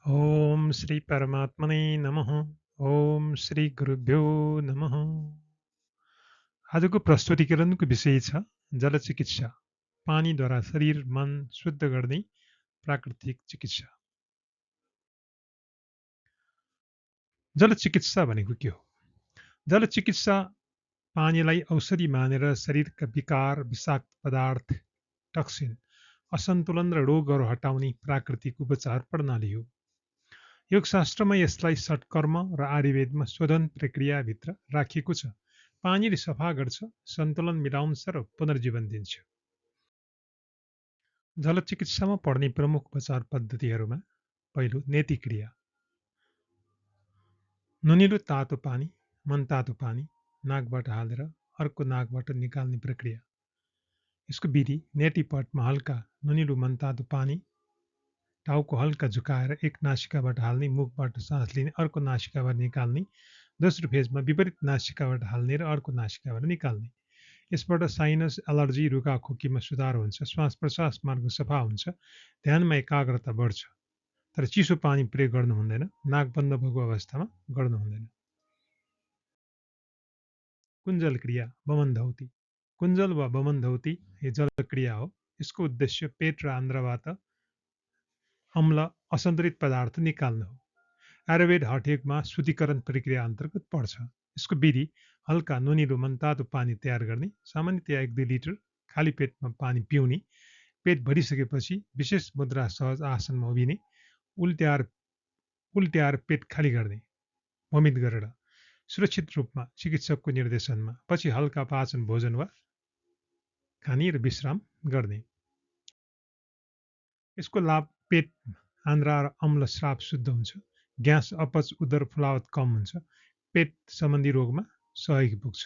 ओम श्री परमात्मने नमः। ओम श्री गुरुभ्यो नमः। आजको प्रस्तुतिकरणको विषय छ जलचिकित्सा, पानीद्वारा शरीर मन शुद्ध गर्ने प्राकृतिक चिकित्सा। जलचिकित्सा भनेको के हो? जलचिकित्सा पानीलाई औषधि मानेर शरीरका विकार, विषाक्त पदार्थ, टक्सिन, असन्तुलन र रोगहरू हटाउने प्राकृतिक उपचार प्रणाली हो। योगशास्त्रमा यसलाई षट्कर्म र आयुर्वेदमा शोधन प्रक्रियाभित्र राखिएको छ। पानीले सफा गर्छ, सन्तुलन मिलाउँछ र पुनर्जीवन दिन्छ। जलचिकित्सामा पर्ने प्रमुख उपचार पद्धतिहरूमा पहिलो नेतिक्रिया। नुनिलो तातो पानी, मनतातो पानी नाकबाट हालेर अर्को नाकबाट निकाल्ने प्रक्रिया। यसको विधि नेटीपटमा हल्का नुनिलो मनतातो पानी टाउको हल्का झुकाएर एक नासिकाबाट हाल्ने, मुखबाट सास लिने, अर्को नासिकाबाट निकाल्ने, दोस्रो फेजमा विपरीत नासिकाबाट हाल्ने र अर्को नासिकाबाट निकाल्ने। यसबाट साइनस, एलर्जी, रुगा खोकीमा सुधार हुन्छ, श्वास प्रश्वास मार्ग सफा हुन्छ, ध्यानमा एकाग्रता बढ्छ। तर चिसो पानी प्रयोग गर्नु हुँदैन, नाक बन्द भएको अवस्थामा गर्नु हुँदैन। कुञ्जल क्रिया, बमनधौती। कुञ्जल वा बमनधौती यो जलक्रिया हो। यसको उद्देश्य पेट र आन्द्राबाट अम्ल, असन्तुलित पदार्थ निकाल्नु हो। आयुर्वेद हटयोगमा शुद्धिकरण प्रक्रिया अन्तर्गत पर्छ। यसको विधि हल्का नुनिलो मनतातो पानी तयार गर्ने, सामान्यतया 1-2 लिटर खाली पेटमा पानी पिउने, पेट भरिसकेपछि विशेष मुद्रा सहज आसनमा उभिने, उल्ट्याएर पेट खाली गर्ने, भमित गरेर सुरक्षित रूपमा चिकित्सकको निर्देशनमा पछि हल्का पाचन भोजन वा खाने र विश्राम गर्ने। यसको लाभ पेट, आन्द्रा र अम्ल स्राव शुद्ध हुन्छ, ग्यास, अपच, उदर फुलावट कम हुन्छ, पेट सम्बन्धी रोगमा सहयोगी पुग्छ।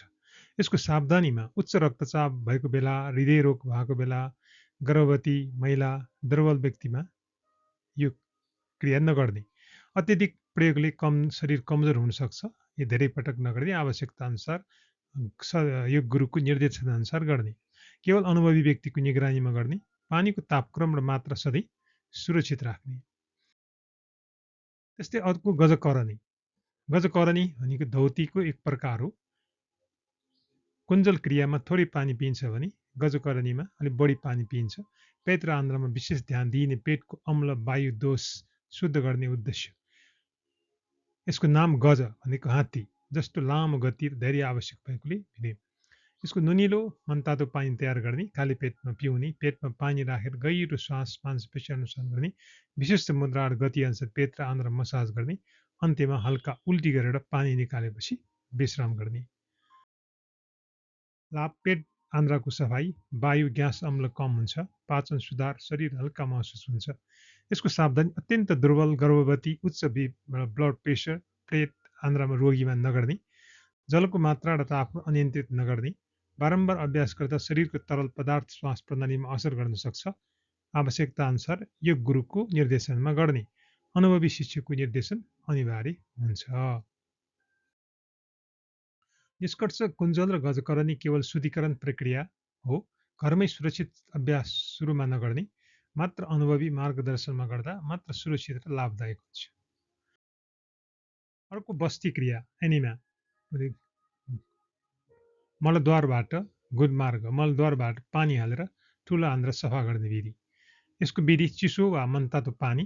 यसको सावधानीमा उच्च रक्तचाप भएको बेला, हृदय रोग भएको बेला, गर्भवती महिला, दुर्बल व्यक्तिमा यो क्रिया नगर्ने। अत्यधिक प्रयोगले शरीर कमजोर हुन सक्छ। यो धेरै पटक नगर्ने, आवश्यकता अनुसार योग गुरुको निर्देशन अनुसार गर्ने। केवल अनुभवी व्यक्तिको निगरानीमा गर्ने। पानीको तापक्रम र मात्रा सधैँ सुरक्षित राख्ने। त्यस्तै अर्को गजकरणी। गजकरणी भनेको धौतीको एक प्रकार हो। कुञ्जल क्रियामा थोरै पानी पिइन्छ भने गजकरणीमा अलिक बढी पानी पिइन्छ। पेट र आन्द्रामा विशेष ध्यान दिइने, पेटको अम्ल वायु दोष शुद्ध गर्ने उद्देश्य। यसको नाम गज भनेको हात्ती जस्तो लामो गति र धैर्य आवश्यक भएकोले हुने। यसको नुनिलो मनतातो पानी तयार गर्ने, खाली पेटमा पिउने, पेटमा पानी राखेर गहिरो श्वास मांसपेशी अनुसरण गर्ने, विशिष्ट मुद्रा र गति अनुसार पेट र आन्द्रा मसाज गर्ने, अन्त्यमा हल्का उल्टी गरेर पानी निकालेपछि विश्राम गर्ने। लाभ पेट आन्द्राको सफाई, वायु ग्यास अम्ल कम हुन्छ, पाचन सुधार, शरीर हल्का महसुस हुन्छ। यसको सावधानी अत्यन्त दुर्बल, गर्भवती, उच्च ब्लड प्रेसर, पेट आन्द्रामा रोगीमा नगर्ने, जलको मात्रा र तापक्रम अनियन्त्रित नगर्ने, बारम्बार अभ्यास गर्दा शरीरको तरल पदार्थ श्वास प्रणालीमा असर गर्न सक्छ। आवश्यकता अनुसार योग गुरुको निर्देशनमा गर्ने, अनुभवी शिक्षकको निर्देशन अनिवार्य हुन्छ। निष्कर्ष, कुञ्जल र गजकरणी केवल शुद्धिकरण प्रक्रिया हो। घरमै सुरक्षित अभ्यास सुरुमा नगर्ने, मात्र अनुभवी मार्गदर्शनमा गर्दा मात्र सुरक्षित र लाभदायक हुन्छ। अर्को बस्ती क्रिया, एनिमा। मलद्वारबाट गुदमार्ग, मलद्वारबाट पानी हालेर ठुलो आन्द्रा सफा गर्ने विधि। यसको विधि चिसो वा मनतातो पानी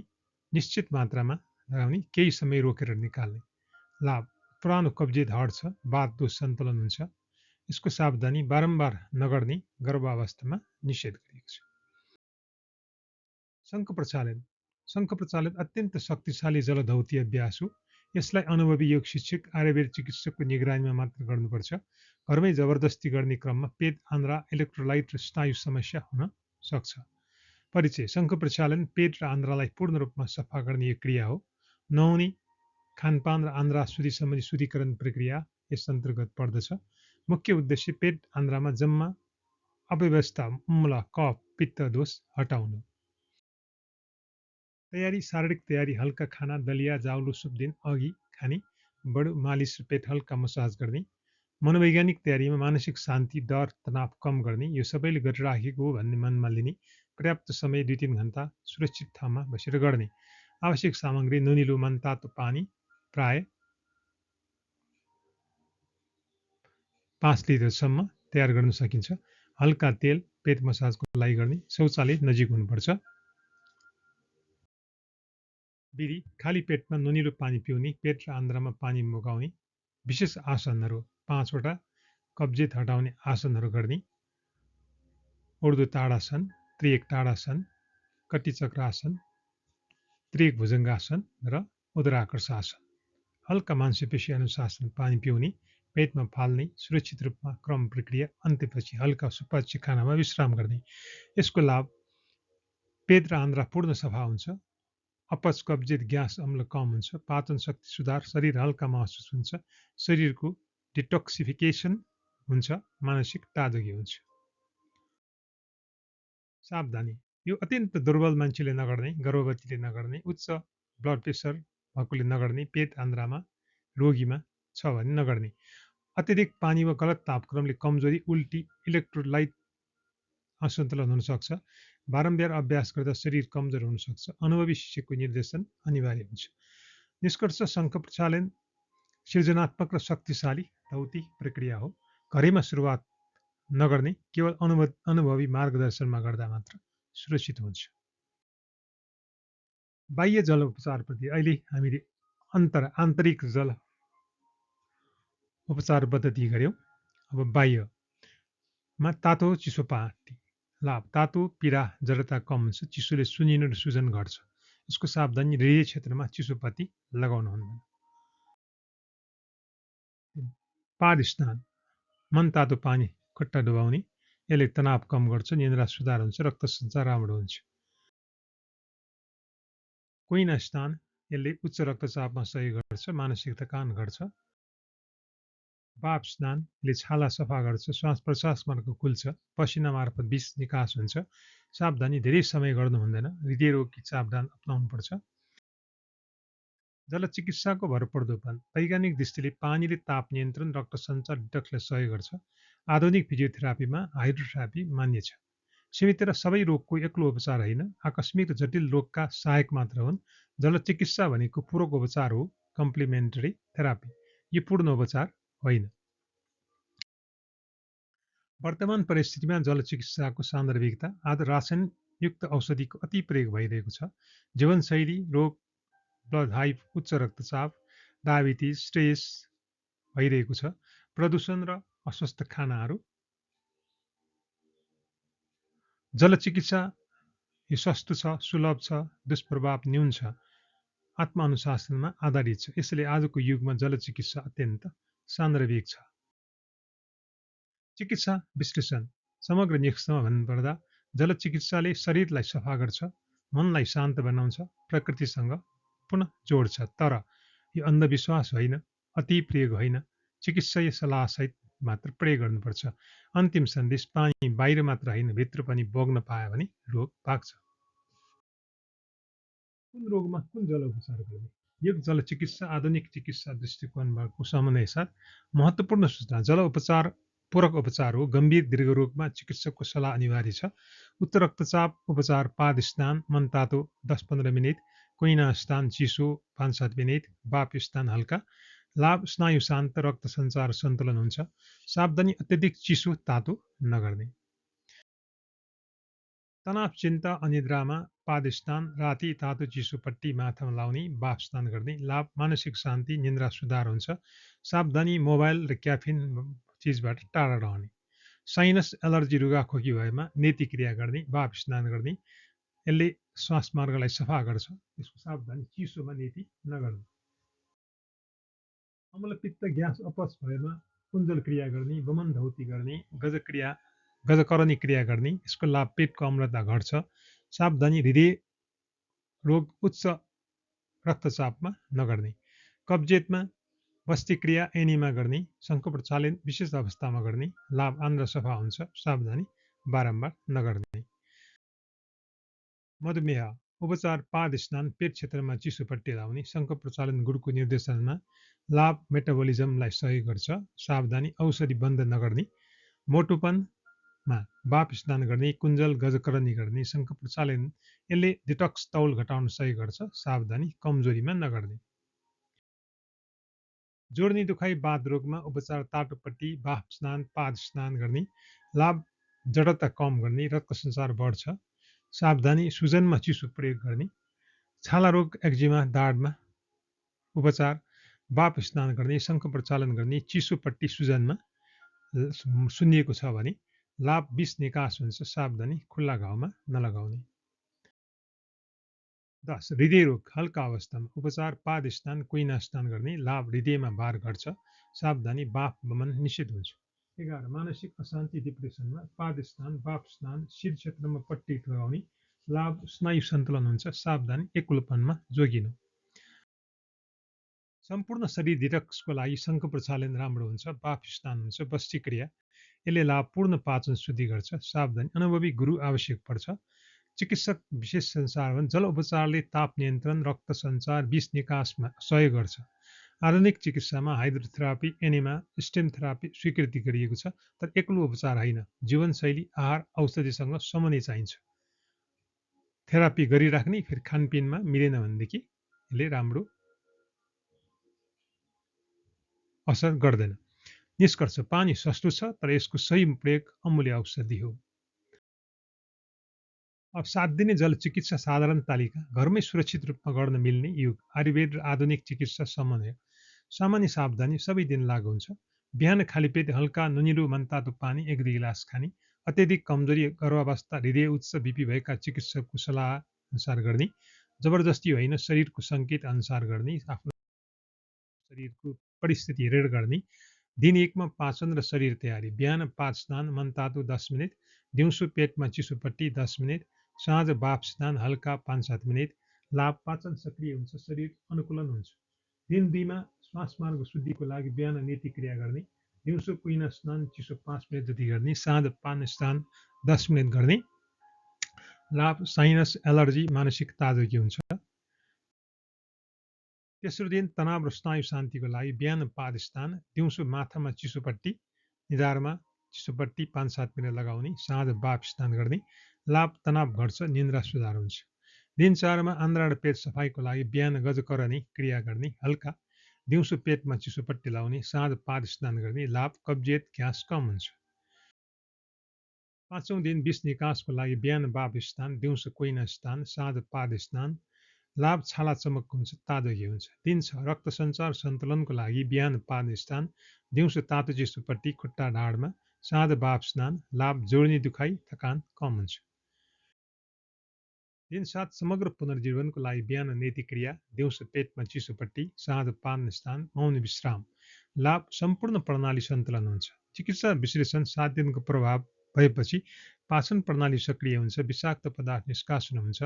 निश्चित मात्रामा लगाउने, केही समय रोकेर निकाल्ने। लाभ पुरानो कब्जियत हट्छ, वात दोष सन्तुलन हुन्छ। यसको सावधानी बारम्बार नगर्ने, गर्भावस्थामा निषेध गरिएको छ। शङ्ख प्रचालन। शङ्ख प्रचालन अत्यन्त शक्तिशाली जलधौती अभ्यास हो। यसलाई अनुभवी योग शिक्षक, आयुर्वेद चिकित्सकको निगरानीमा मात्र गर्नुपर्छ। घरमै जबरजस्ती गर्ने क्रममा पेट, आन्द्रा, इलेक्ट्रोलाइट र स्नायु समस्या हुन सक्छ। परिचय। शङ्ख प्रचालन पेट र आन्द्रालाई पूर्ण रूपमा सफा गर्ने एक क्रिया हो। नुहाउने, खानपान र आन्द्रा शुद्धि सम्बन्धी शुद्धिकरण प्रक्रिया यस अन्तर्गत पर्दछ। मुख्य उद्देश्य पेट आन्द्रामा जम्मा अव्यवस्था, अम्ल, कफ, पित्त दोष हटाउनु। तयारी। शारीरिक तयारी, हल्का खाना, दलिया, जाउलो सुप दिन अघि खाने, बडो मालिस र पेट हल्का मसाज गर्ने। मनोवैज्ञानिक तयारीमा मानसिक शान्ति, डर, तनाव कम गर्ने, यो सबैले गरिराखेको हो भन्ने मनमा लिने, पर्याप्त समय 2-3 घण्टा सुरक्षित ठाउँमा बसेर गर्ने। आवश्यक सामग्री नुनिलो मनतातो पानी प्राय 5 लिटरसम्म तयार गर्न सकिन्छ। हल्का तेल पेट मसाजको लागि गर्ने, शौचालय नजिक हुनुपर्छ। विधि खाली पेटमा नुनिलो पानी पिउने, पेट र आन्द्रामा पानी मुकाउने, विशेष आसनहरू 5 वटा कब्जियत हटाउने आसनहरू गर्ने, ऊर्ध्व ताडासन, त्रिएक ताडासन, कटी चक्रासन, त्रिएक भुजङ्गासन र उदराकर्षासन। हल्का मांसपेशी अनुशासन पानी पिउने, पेटमा फाल्ने, सुरक्षित रूपमा क्रम प्रक्रिया अन्त्यपछि हल्का सुपाच्य खानामा विश्राम गर्ने। यसको लाभ पेट र आन्द्रा पूर्ण सफा हुन्छ, अपच कब्जियत ग्यास अम्ल कम हुन्छ, पाचन शक्ति सुधार, शरीर हल्का महसुस हुन्छ, शरीरको डिटोक्सिफिकेसन हुन्छ, मानसिक ताजगी हुन्छ। सावधानी यो अत्यन्त दुर्बल मान्छेले नगर्ने, गर्भवतीले नगर्ने, उच्च ब्लड प्रेसर भएकोले नगर्ने, पेट आन्द्रामा रोगीमा छ भने नगर्ने। अत्यधिक पानी वा गलत तापक्रमले कमजोरी, उल्टी, इलेक्ट्रोलाइट असन्तुलन हुन सक्छ। बारम्बार अभ्यास गर्दा शरीर कमजोर हुन सक्छ। अनुभवी शिक्षकको निर्देशन अनिवार्य हुन्छ। निष्कर्ष शङ्ख प्रक्षालन सृजनात्मक र शक्तिशाली धौती प्रक्रिया हो। घरैमा सुरुवात नगर्ने, केवल अनुभवी मार्गदर्शनमा गर्दा मात्र सुरक्षित हुन्छ। बाह्य जल उपचारप्रति अहिले हामीले आन्तरिक जल उपचार पद्धति गऱ्यौँ। अब बाह्यमा तातो चिसो पानी लाभ, तातो पीडा जडता कम हुन्छ, चिसोले सुनिनु र सुजन घट्छ। यसको सावधानी हृदय क्षेत्रमा चिसो पत्ती लगाउनु हुँदैन। पाद स्नान मन तातो पानी खुट्टा डुबाउने, यसले तनाव कम गर्छ, निन्द्रा सुधार हुन्छ, रक्त सञ्चार राम्रो हुन्छ। कोइना स्नान यसले उच्च रक्तचापमा सहयोग गर्छ, मानसिक थकान घट्छ। वाफ स्नानले छाला सफा गर्छ, श्वास प्रश्वास मार्ग खुल्छ, पसिना मार्फत विष निकास हुन्छ। सावधानी धेरै समय गर्नु हुँदैन, हृदय रोगकी सावधान अपनाउनु पर्छ। जलचिकित्साको भरपर्दोपन वैज्ञानिक दृष्टिले पानीले ताप नियन्त्रण, रक्त सञ्चार, डिटक्सलाई सहयोग गर्छ। आधुनिक फिजियोथेरापीमा हाइड्रोथेरापी मान्य छ। सीमित र सबै रोगको एक्लो उपचार होइन, आकस्मिक र जटिल रोगका सहायक मात्र हुन्। जलचिकित्सा भनेको पूरक उपचार हो, कम्प्लिमेन्टरी थेरापी। यो पूर्ण उपचार होइन। वर्तमान परिस्थितिमा जलचिकित्साको सान्दर्भिकता आज रासायनयुक्त औषधिको अति प्रयोग भइरहेको छ। जीवनशैली रोग, ब्लड हाई, उच्च रक्तचाप, डायबिटिज, स्ट्रेस भइरहेको छ। प्रदूषण र अस्वस्थ खानाहरू। जलचिकित्सा यो सस्तो छ, सुलभ छ, दुष्प्रभाव न्यून छ, आत्मअनुशासनमा आधारित छ। यसैले आजको युगमा जलचिकित्सा अत्यन्त सान्दर्भिक छ। चिकित्सा विश्लेषण समग्र निष्कर्षमा भन्नुपर्दा जलचिकित्साले शरीरलाई सफा गर्छ, मनलाई शान्त बनाउँछ, प्रकृतिसँग पुनः जोड्छ। तर यो अन्धविश्वास होइन, अति प्रयोग होइन, चिकित्सीय सल्लाहसहित मात्र प्रयोग गर्नुपर्छ। अन्तिम सन्देश पानी बाहिर मात्र होइन, भित्र पनि बग्न पायो भने रोग भाग्छ। कुन रोगमा कुन जल उपचार गर्ने? यो जलचिकित्सा आधुनिक चिकित्सा दृष्टिकोणको समन्वय साथ महत्त्वपूर्ण सूचना। जल उपचार पूरक उपचार हो। गम्भीर दीर्घ रोगमा चिकित्सकको सल्लाह अनिवार्य छ। उच्च रक्तचाप उपचार पाद स्नान मन तातो 10-15 मिनट, कोइना स्नान चिसो 5-7 मिनट, वाफ स्नान हल्का। लाभ स्नायु शान्त, रक्त सञ्चार सन्तुलन हुन्छ। सावधानी अत्यधिक चिसो तातो नगर्ने। तनाव चिन्ता अनिद्रामा पाद स्नान, राति तातो चिसो पट्टी माथामा लाउने, वाफ स्नान गर्ने। लाभ मानसिक शान्ति, निन्द्रा सुधार हुन्छ। सावधानी मोबाइल र क्याफिन चिजबाट टाढा रहने। साइनस एलर्जी रुगाखोकी भएमा नेति क्रिया गर्ने, वाफ स्नान गर्ने, यसले श्वास मार्गलाई सफा गर्छ। यसको सावधानी चिसोमा नेति नगर्ने। अम्लपित्त ग्यास अपच भएमा कुञ्जल क्रिया गर्ने, वमन धौती गर्ने, गजकरणी क्रिया गर्ने। यसको लाभ पेटको अम्लता घट्छ। सावधानी हृदय रोग, उच्च रक्तचापमा नगर्ने। कब्जियतमा बस्ती क्रिया एनीमा गर्ने, शङ्ख प्रक्षालन विशेष अवस्थामा गर्ने। लाभ आन्द्रा सफा हुन्छ। सावधानी बारम्बार नगर्ने। मधुमेह उपचार पाद स्नान, पेट क्षेत्रमा चिसो पट्टी लाउने, शङ्ख प्रक्षालन गुरुको निर्देशनमा। लाभ मेटाबोलिजमलाई सहयोग गर्छ। सावधानी औषधि बन्द नगर्ने। मोटोपन मा बाफ स्नान गर्ने, कुञ्जल गजकरणी गर्ने, शङ्ख प्रचालन यसले डिटक्स तौल घटाउन सहयोग गर्छ। सावधानी कमजोरीमा नगर्ने। जोड्नी दुखाइ बाथ रोगमा उपचार ताटोपट्टि, बाफ स्नान, पाद स्नान गर्ने। लाभ जडता कम गर्ने, रक्त सञ्चार बढ्छ। सावधानी सुजनमा चिसो प्रयोग गर्ने। छाला रोग एक्जिमा दाढमा उपचार बाफ स्नान गर्ने, शङ्ख प्रचालन गर्ने। चिसो पट्टी सुजनमा सुन्निएको छ भने लाभ विष निकास हुन्छ। सावधानी खुल्ला घाउमा नलगाउने। 10 हृदय रोग हल्का अवस्थामा उपचार पाद स्नान, कुइना स्नान गर्ने। लाभ हृदयमा भार घट्छ। सावधानी बाफ बमन निषेध हुन्छ। 11 मानसिक अशान्ति डिप्रेसनमा पाद स्नान, बाफ स्नान, शिर क्षेत्रमा पट्टी लगाउने। लाभ स्नायु सन्तुलन हुन्छ। सावधानी एक्लोपनमा जोगिनु। सम्पूर्ण शरीर डिटक्सको लागि शङ्ख प्रचालन राम्रो हुन्छ। बाफ स्नान हुन्छ। वशीक्रिया यसले लाभ पूर्ण पाचन शुद्धि गर्छ। सावधानी अनुभवी गुरु आवश्यक पर्छ। चिकित्सक विशेष संसार जल उपचारले ताप नियन्त्रण, रक्त सञ्चार, विष निकासमा सहयोग गर्छ। आधुनिक चिकित्सामा हाइड्रोथेरापी, एनेमा, स्टेम थेरापी स्वीकृति गरिएको छ, तर एक्लो उपचार होइन। जीवनशैली, आहार, औषधिसँग समन्वय चाहिन्छ। थेरापी गरिराख्ने, फेरि खानपिनमा मिलेन भनेदेखि यसले राम्रो असर गर्दैन। निष्कर्ष पानी सस्तो छ, तर यसको सही प्रयोग अमूल्य औषधि हो। अब 7 दिने जल चिकित्सा साधारण तालिका घरमै सुरक्षित रूपमा गर्न मिल्ने युग। आयुर्वेद र आधुनिक चिकित्सा समन्वय। सामान्य सावधानी सबै दिन लागु हुन्छ। बिहान खाली पेट हल्का नुनिलो मनतातो पानी 1-2 गिलास खाने। अत्यधिक कमजोरी, गर्भावस्था, हृदय उच्च बिपी भएका चिकित्सकको सल्लाह अनुसार गर्ने। जबरजस्ती होइन, शरीरको सङ्केत अनुसार गर्ने। आफ्नो शरीरको परिस्थिति हेरेर गर्ने। दिन 1 मा पाचन र शरीर तयारी। बिहान पाद स्नान मनतातो 10 मिनट, दिउँसो पेटमा चिसो पट्टी 10 मिनट, साँझ बाफ स्नान हल्का 5-7 मिनट। लाभ पाचन सक्रिय हुन्छ, शरीर अनुकूलन हुन्छ। दिन 2 मा श्वासमार्ग शुद्धिको लागि बिहान नेति क्रिया गर्ने। दिउँसो कुइना स्नान चिसो 5 मिनट जति गर्ने। साँझ पान स्नान 10 मिनट गर्ने। लाभ साइनस, एलर्जी, मानसिक ताजगी हुन्छ। तेस्रो दिन तनाव र स्नायु शान्तिको लागि बिहान पाद स्नान, दिउँसो माथामा चिसो पट्टी, निधारमा चिसो पट्टी 5-7 मिनट लगाउने। साँझ बाफ स्नान गर्ने। लाभ तनाव घट्छ, निन्द्रा सुधार हुन्छ। दिन 4 मा आन्द्रा र पेट सफाइको लागि बिहान गजकरणी क्रिया गर्ने हल्का, दिउँसो पेटमा चिसो पट्टी लाउने। साँझ पाद स्नान गर्ने। लाभ कब्जियत, ग्यास कम हुन्छ। 5औं दिन विष निकासको लागि बिहान बाफ स्नान, दिउँसो कोइना स्नान, साँझ पाद स्नान। लाभ छाला चमक हुन्छ, ताजगी हुन्छ। दिन 6 रक्त सञ्चार सन्तुलनको लागि बिहान पाद स्नान, दिउँसो तातो चिसो पट्टी खुट्टा ढाडमा, साँझ बाफ स्नान। लाभ जोड्नी दुखाइ, थकान कम हुन्छ। दिन 7 समग्र पुनर्जीवनको लागि बिहान नेति क्रिया, दिउँसो पेटमा चिसो पट्टी, साँझ पान स्नान, मौन विश्राम। लाभ सम्पूर्ण प्रणाली सन्तुलन हुन्छ। चिकित्सा विश्लेषण 7 दिनको प्रभाव भएपछि पाचन प्रणाली सक्रिय हुन्छ, विषाक्त पदार्थ निष्कासन हुन्छ,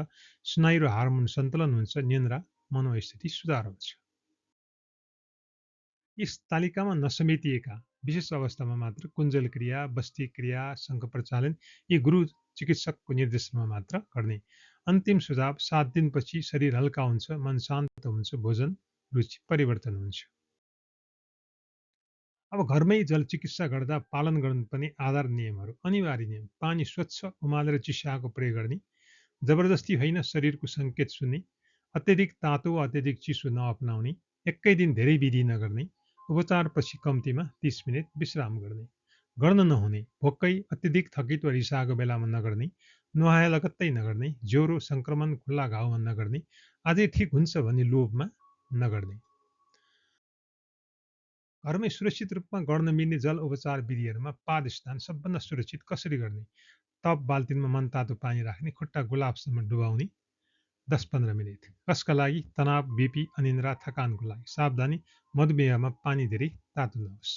स्नायु र हार्मोन सन्तुलन हुन्छ, निन्द्रा, मनोस्थिति सुधार हुन्छ। यस तालिकामा नसमेटिएका विशेष अवस्थामा मात्र कुञ्जल क्रिया, बस्ती क्रिया, शङ्ख प्रचालन यी गुरु चिकित्सकको निर्देशनमा मात्र गर्ने। अन्तिम सुझाव 7 दिनपछि शरीर हल्का हुन्छ, मन शान्त हुन्छ, भोजन रुचि परिवर्तन हुन्छ। अब घरमै जल चिकित्सा गर्दा पालन गर्नुपर्ने आधार नियमहरू। अनिवार्य नियम: पानी स्वच्छ उमालेर चिसाएको प्रयोग गर्ने। जबरजस्ती होइन, शरीरको सङ्केत सुन्ने। अत्यधिक तातो वा अत्यधिक चिसो नअपनाउने। एकै दिन धेरै विधि नगर्ने। उपचारपछि कम्तीमा 30 मिनट विश्राम गर्ने। गर्न नहुने: भोकै, अत्यधिक थकित वा रिसाएको बेलामा नगर्ने। नुहाए लगत्तै नगर्ने। ज्वरो, सङ्क्रमण, खुल्ला घाउमा नगर्ने। अझै ठिक हुन्छ भन्ने लोभमा नगर्ने। घरमै सुरक्षित रूपमा गर्न मिल्ने जल उपचार विधिहरूमा पाद स्नान सबभन्दा सुरक्षित। कसरी गर्ने? टब बाल्टिनमा मनतातो पानी राख्ने, खुट्टा गुलाबसम्म डुबाउने 10-15 मिनट। कसका लागि? तनाव, बिपी, अनिन्द्रा, थकानको लागि। सावधानी मधुमेहमा पानी धेरै तातो नहोस्।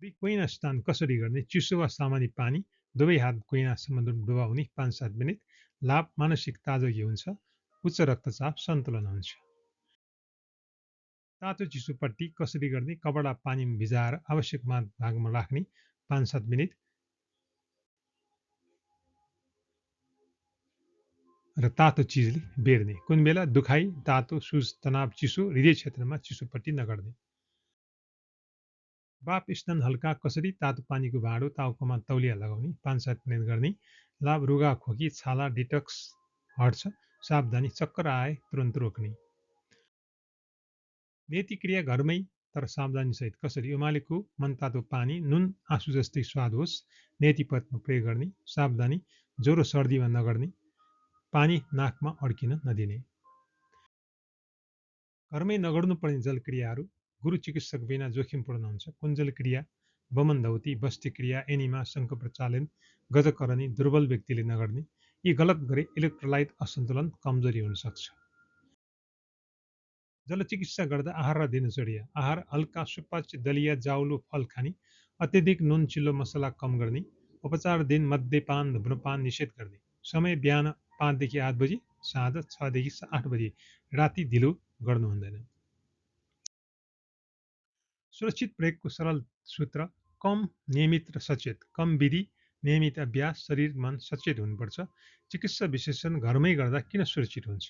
कुइना स्नान कसरी गर्ने? चिसो वा सामान्य पानी दुवै हात कुइनासम्म डुबाउने 5-7 मिनट। लाभ मानसिक ताजगी हुन्छ, उच्च रक्तचाप सन्तुलन हुन्छ। तातो चिसो पट्टी कसरी गर्ने? कपडा पानीमा भिजाएर आवश्यक भागमा राख्ने 5-7 मिनट र तातो चिजले बेर्ने। कुन बेला? दुखाइ, तातो, सुज, तनाव, चिसो, हृदय क्षेत्रमा चिसो पट्टी नगर्ने। बाफ स्नान हल्का कसरी तातो पानीको भाँडो टाउकोमा तौलिया लगाउने 5-7 मिनट गर्ने लाभ रुगा खोकी छाला डिटक्स हट्छ सावधानी चक्कर आए तुरन्त रोक्ने नेति क्रिया घरमै तर सावधानीसहित कसरी उमालेको मनतातो पानी नुन आँसु जस्तै स्वाद होस् नेति पत्रमा प्रयोग गर्ने सावधानी ज्वरो सर्दीमा नगर्ने पानी नाकमा अड्किन नदिने घरमै नगर्नुपर्ने जल क्रियाहरू गुरु चिकित्सक बिना जोखिमपूर्ण हुन्छ कुञ्जल क्रिया वमन धौती बस्ती क्रिया एनिमा शङ्ख प्रचालन गजकरणी दुर्बल व्यक्तिले नगर्ने यी गलत गरे इलेक्ट्रोलाइट असन्तुलन कमजोरी हुन सक्छ जलचिकित्सा गर्दा आहार र दिनचर्या आहार हल्का सुपाच्य दलिया जाउलो फल खाने अत्यधिक नुन चिल्लो मसला कम गर्ने उपचार दिन मद्यपान धुम्रपान निषेध गर्ने समय बिहान 5 देखि 8 बजी साँझ 6 देखि 8 बजी राति ढिलो गर्नु हुँदैन सुरक्षित प्रयोगको सरल सूत्र कम नियमित र सचेत कम विधि नियमित अभ्यास शरीर मन सचेत हुनुपर्छ चिकित्सा विशेषण घरमै गर्दा किन सुरक्षित हुन्छ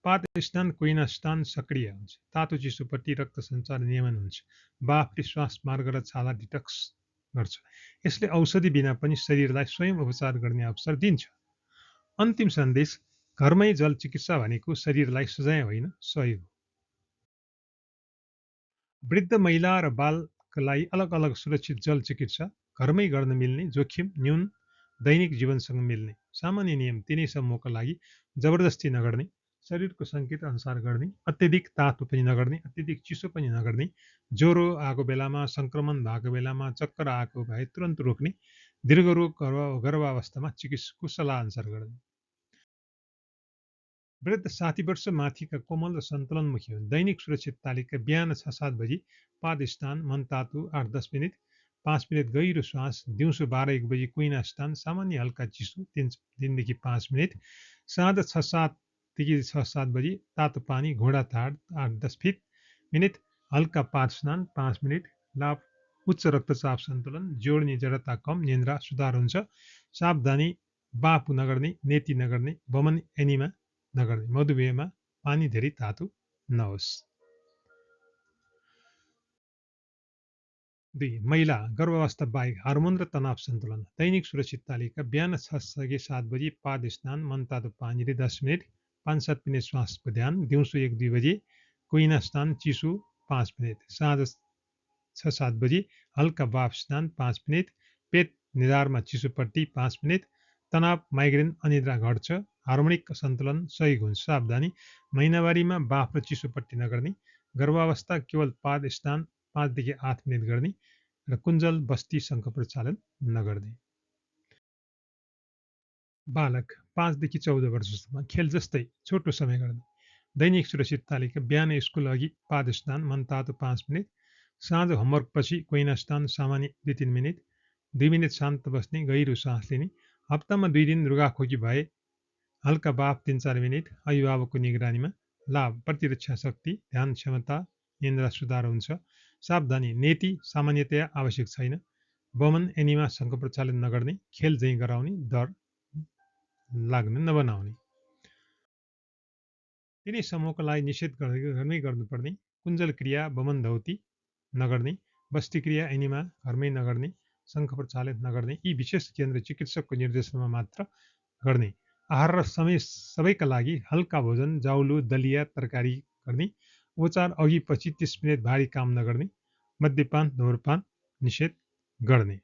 पाद स्नान कोइना स्नान सक्रिय हुन्छ तातो चिसोपट्टि रक्त सञ्चार नियमन हुन्छ बाफले श्वास मार्ग र छाला डिटक्स गर्छ यसले औषधि बिना पनि शरीरलाई स्वयं उपचार गर्ने अवसर दिन्छ अन्तिम सन्देश घरमै जल चिकित्सा भनेको शरीरलाई सजाय होइन सहयोग हो वृद्ध महिला र बालका लागि अलग अलग सुरक्षित जल चिकित्सा घरमै गर्न मिल्ने जोखिम न्यून दैनिक जीवनसँग मिल्ने सामान्य नियम तिनै समूहका लागि जबरजस्ती नगर्ने शरीरको सङ्केत अनुसार गर्ने अत्यधिक तातो पनि नगर्ने अत्यधिक चिसो पनि नगर्ने ज्वरो आएको बेलामा सङ्क्रमण भएको बेलामा चक्कर आएको भए तुरन्त रोक्ने दीर्घरोग गर्भावस्थामा चिकित्सकको सल्लाह अनुसार गर्ने वृद्ध 60 वर्ष माथिका कोमल र सन्तुलनमुखी हुन् दैनिक सुरक्षित तालिका बिहान 6-7 बजी पाद स्नान मन तातु 8-10 मिनट 5 मिनट गहिरो श्वास दिउँसो 12-1 बजी कुइना स्नान सामान्य हल्का चिसो 3 देखि 5 मिनट साँझ 6-7 देखि 6-7 बजी तातो पानी घोडा ताड 8-10 मिनट हल्का पाद स्नान 5 मिनट लाभ उच्च रक्तचाप सन्तुलन जोड्ने जडता कम निन्द्रा सुधार हुन्छ सावधानी बाफ नगर्ने नेति नगर्ने वमन एनिमा नगर्ने मधुमेहमा पानी धेरै तातो नहोस् 2 महिला गर्भावस्था बाहेक हार्मोन र तनाव सन्तुलन दैनिक सुरक्षित तालिका बिहान 6-7 बजी पाद स्नान मन तातो पानीले 10 मिनट 5-7 मिनट श्वासको ध्यान दिउँसो 1-2 बजी कोइना स्नान चिसो 5 मिनट साँझ 6-7 बजी हल्का बाफ स्नान 5 मिनट पेट निधारमा चिसोपट्टि 5 मिनट तनाव माइग्रेन अनिद्रा घट्छ हार्मोनिक सन्तुलन सही हुन्छ सावधानी महिनावारीमा बाफ र चिसोपट्टि नगर्ने गर्भावस्था केवल पाद स्नान 5 देखि 8 मिनट गर्ने र कुञ्जल बस्ती शङ्ख प्रचालन नगर्ने बालक 5 देखि 14 वर्षसम्म खेल जस्तै छोटो समय गर्ने दैनिक सुरक्षित तालिका बिहान स्कुल अघि पाद स्नान मन तातो 5 मिनट साँझ होमवर्क पछि कोइना स्नान सामान्य 2-3 मिनट 2 मिनट शान्त बस्ने गहिरो सास लिने हप्तामा 2 दिन रुगाखोकी भए हल्का बाफ 3-4 मिनट अभिभावकको निगरानीमा लाभ प्रतिरक्षा शक्ति ध्यान क्षमता निन्द्रा सुधार हुन्छ सावधानी नेति सामान्यतया आवश्यक छैन वमन एनिमा शङ्ख प्रचालन नगर्ने खेल झैँ गराउने डर लाग्न नबनाउने तिनै समूहका लागि निषेध घरमै गर्नुपर्ने कुञ्जल क्रिया वमन धौती नगर्ने बस्ती क्रिया एनिमा घरमै नगर्ने शङ्ख प्रचालन नगर्ने यी विशेष केन्द्र चिकित्सकको निर्देशनमा मात्र गर्ने आहार र समय सबैका लागि हल्का भोजन जाउलो दलिया तरकारी गर्ने उपचार अघि पछि 30 मिनट भारी काम नगर्ने मद्यपान धुम्रपान निषेध गर्ने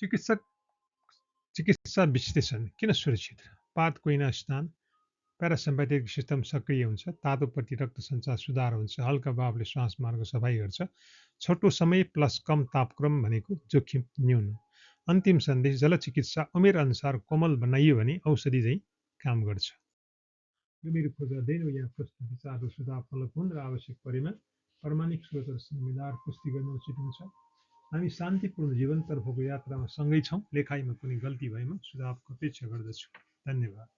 चिकित्सक चिकित्सा विश्लेषण किन सुरक्षित पाद कोइना स्नान प्यारासिम्पेटिक सिस्टम सक्रिय हुन्छ तातोपट्टि रक्त सञ्चार सुधार हुन्छ हल्का बाफले श्वास मार्ग सफाइ गर्छ छोटो समय प्लस कम तापक्रम भनेको जोखिम न्यून अन्तिम सन्देश जलचिकित्सा उमेर अनुसार कोमल बनाइयो भने औषधि चाहिँ काम गर्छ यो मेरो खोज अध्ययन हो यहाँ प्रश्न विचार र सुझाव फलक हुन् र आवश्यक परेमा प्रमाणिक स्रोतहरूसँग मिलाएर पुष्टि गर्न उचित हुन्छ हामी शान्तिपूर्ण जीवनतर्फको यात्रामा सँगै छौँ लेखाइमा कुनै गल्ती भएमा सुझावको अपेक्षा गर्दछु धन्यवाद